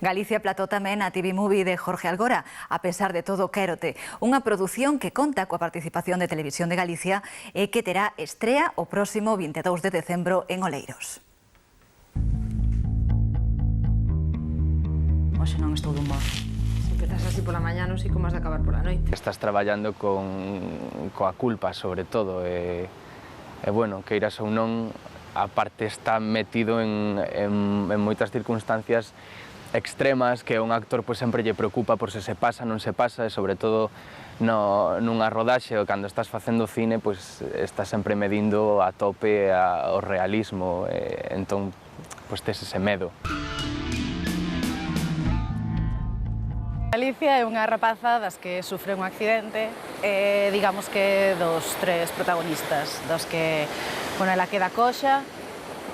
Galicia platou tamén a TV Movie de Jorge Algora, a pesar de todo quérote, unha produción que conta coa participación de Televisión de Galicia e que terá estrea o próximo 22 de decembro en Oleiros. Hoxe non estou de humor. Se empezas así pola mañá non sei como has de acabar pola noite. Estás traballando coa culpa, sobre todo, e bueno, queiras ou non, aparte está metido en moitas circunstancias extremas que un actor pois sempre lle preocupa por se pasa, non se pasa, e sobre todo nunha rodaxe ou cando estás facendo cine, pois estás sempre medindo a tope o realismo, entón pois tes ese medo. Alicia é unha rapaza das que sufre un accidente e digamos que dos tres protagonistas, dos que, bueno, ela queda coxa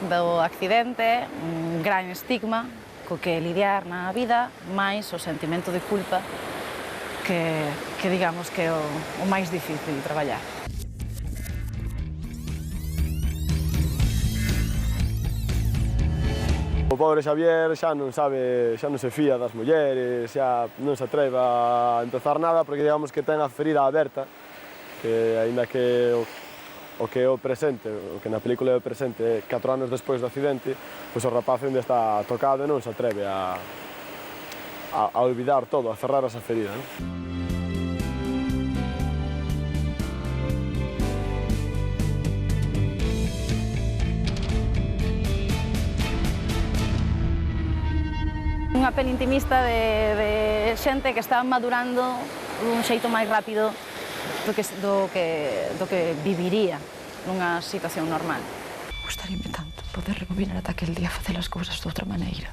do accidente, un gran estigma co que lidiar na vida, máis o sentimento de culpa que digamos que é o máis difícil de traballar. O pobre Xavier xa non se fía das mulleres, xa non se atreve a empezar nada porque digamos que ten a ferida aberta, que aínda que o que é o presente, o que na película é o presente, 4 anos despois do accidente, pois o rapaz ainda está tocado e non se atreve a olvidar todo, a cerrar esa ferida, non? Unha peli intimista de xente que está madurando dun xeito máis rápido do que viviría nunha situación normal. Gustaríame tanto poder rebobinar ata aquel día facer as cousas de outra maneira.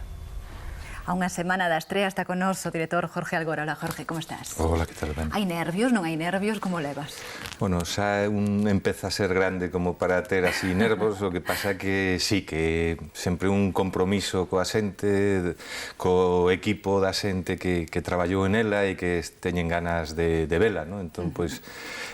A unha semana da estrea está con nós o director Jorge Algora. Hola, Jorge, como estás? Hola, que tal, ben? Hai nervios, non hai nervios, como levas? Bueno, xa empeza a ser grande como para ter así nervos, o que pasa que sí, que sempre un compromiso coa xente, co equipo da xente que traballou en ela e que teñen ganas de vela, non? Entón, pois,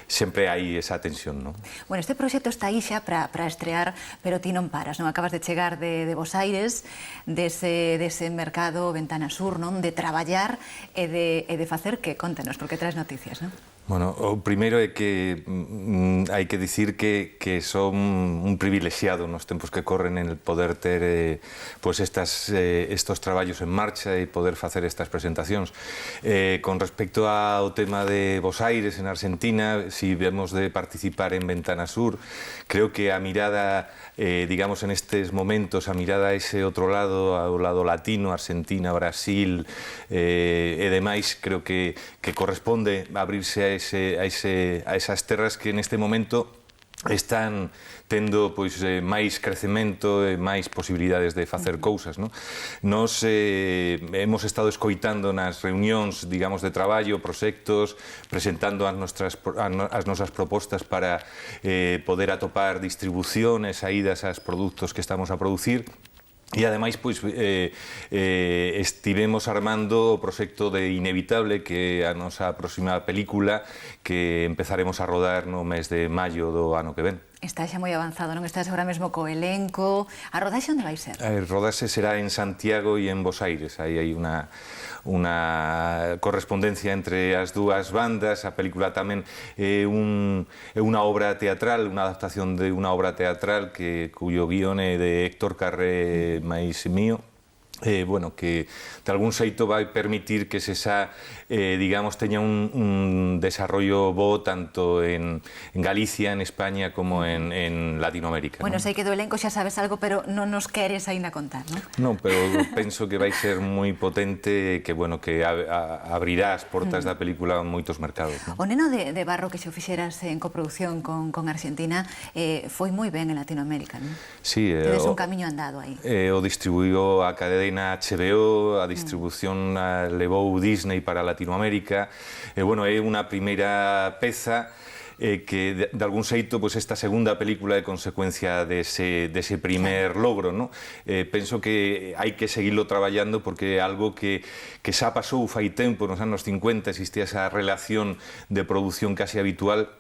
sempre hai esa tensión, non? Bueno, este proxecto está aí xa para estrear, pero ti non paras, non? Acabas de chegar de Bos Aires, dese mercado Ventana Sur, non? De traballar e de facer que contenos, porque traes noticias, non? Bueno, o primeiro é que hai que dicir que son un privilexiado nos tempos que corren en el poder ter pois estos traballos en marcha e poder facer estas presentacións. Con respecto ao tema de Bos Aires, en Argentina, si vemos de participar en Ventana Sur, creo que a mirada, digamos, en estes momentos, a mirada a ese outro lado, ao lado latino, Argentina, Brasil e demais, creo que corresponde abrirse a esas terras que neste momento están tendo pois máis crecemento e máis posibilidades de facer cousas, non? Nos hemos estado escoitando nas reunións, digamos, de traballo, proxectos, presentando as nosas propostas para poder atopar distribución e saídas aos produtos que estamos a producir. E ademais, pois, estivemos armando o proxecto de Inevitable, que é a nosa próxima película que empezaremos a rodar no mes de maio do ano que ven. Está xa moi avanzado, non? Estás agora mesmo co elenco. A rodaxe onde vai ser? A rodaxe será en Santiago e en Bos Aires. Aí hai unha correspondencia entre as dúas bandas. A película tamén é unha obra teatral, unha adaptación de unha obra teatral cuyo guión é de Héctor Carré máis mío. Bueno, que de algún xeito vai permitir que digamos, teña un desarrollo bo tanto en Galicia, en España, como en Latinoamérica. Bueno, sei que do elenco xa sabes algo, pero non nos queres aínda contar, non? Non, pero penso que vai ser moi potente, que, bueno, que abrirá as portas da película en moitos mercados. O Neno de Barro que xo fixeras en coproducción con Argentina foi moi ben en Latinoamérica, non? Sí. Tedes un camiño andado aí. O distribuiu a cadena HBO, a distribución levou Disney para Latinoamérica, e, bueno, é unha primeira peza que, de algún xeito, esta segunda película é consecuencia dese primer logro, non? Penso que hai que seguirlo traballando porque é algo que xa pasou fai tempo, nos anos 50 existía esa relación de produción casi habitual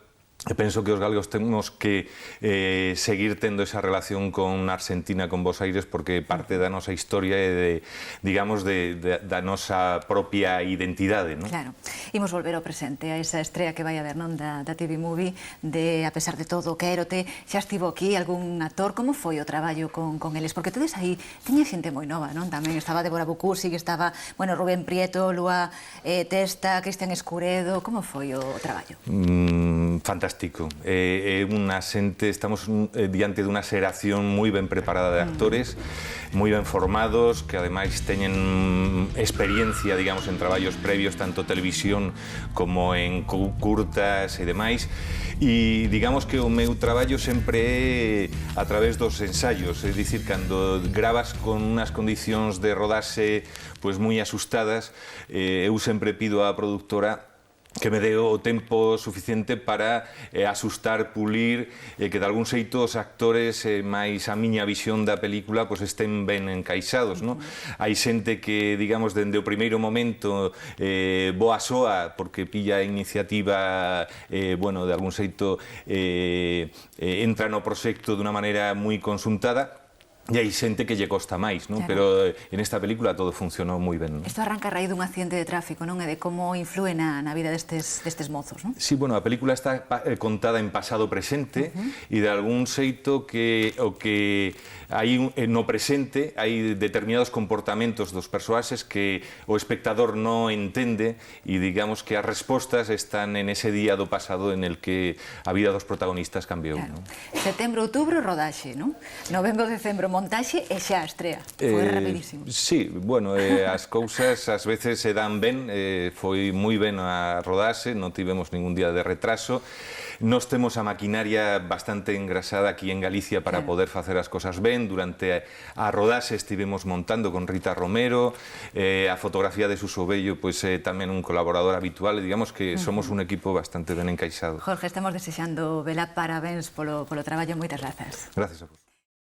E penso que os galegos temos que seguir tendo esa relación con Argentina, con Bos Aires, porque parte da nosa historia e, digamos, da nosa propia identidade, non? Claro. Imos volver ao presente, a esa estrela que vai haber, non, da TV Movie, de A pesar de todo, Quérote. Xa estivo aquí algún actor, como foi o traballo con eles? Porque todos aí tiña xente moi nova, non? Tamén estaba Débora Bucusi, que estaba, bueno, Rubén Prieto, Lua Testa, Cristian Escuredo. Como foi o traballo? Fantástico. É unha xente, estamos diante dunha xeración moi ben preparada de actores, moi ben formados, que ademais teñen experiencia, digamos, en traballos previos, tanto televisión como en curtas e demais, e digamos que o meu traballo sempre é a través dos ensaios, é dicir, cando gravas con unhas condicións de rodaxe pois moi asustadas, eu sempre pido á productora que me dé o tempo suficiente para asustar, pulir, que de algún xeito os actores máis a miña visión da película pois estén ben encaixados, non? Hai xente que, digamos, dende o primeiro momento boa soa, porque pilla a iniciativa, bueno, de algún xeito entra no proxecto dunha maneira moi consultada, e hai xente que lle costa máis, non? Pero en esta película todo funcionou moi ben, non? Isto arranca a raíz dun accidente de tráfico, non? E de como influe na vida destes mozos, non? Sí, bueno, a película está contada en pasado presente e de algún xeito que o que hai no presente hai determinados comportamentos dos persoaxes que o espectador non entende e digamos que as respostas están en ese día do pasado en el que a vida dos protagonistas cambiou, non? Setembro, outubro, rodaxe, non? Novembro, decembro, montaxe e xa a estrea. Foi rapidísimo. Sí, bueno, as cousas ás veces se dan ben, foi moi ben a rodaxe, non tivemos ningún día de retraso. Nos temos a maquinaria bastante engrasada aquí en Galicia para poder facer as cosas ben. Durante a rodaxe estivemos montando con Rita Romero, a fotografía de Suso Bello, pois tamén un colaborador habitual, e digamos que somos un equipo bastante ben encaixado. Jorge, estamos desexando vela parabéns polo traballo, moitas grazas. Gracias a vos.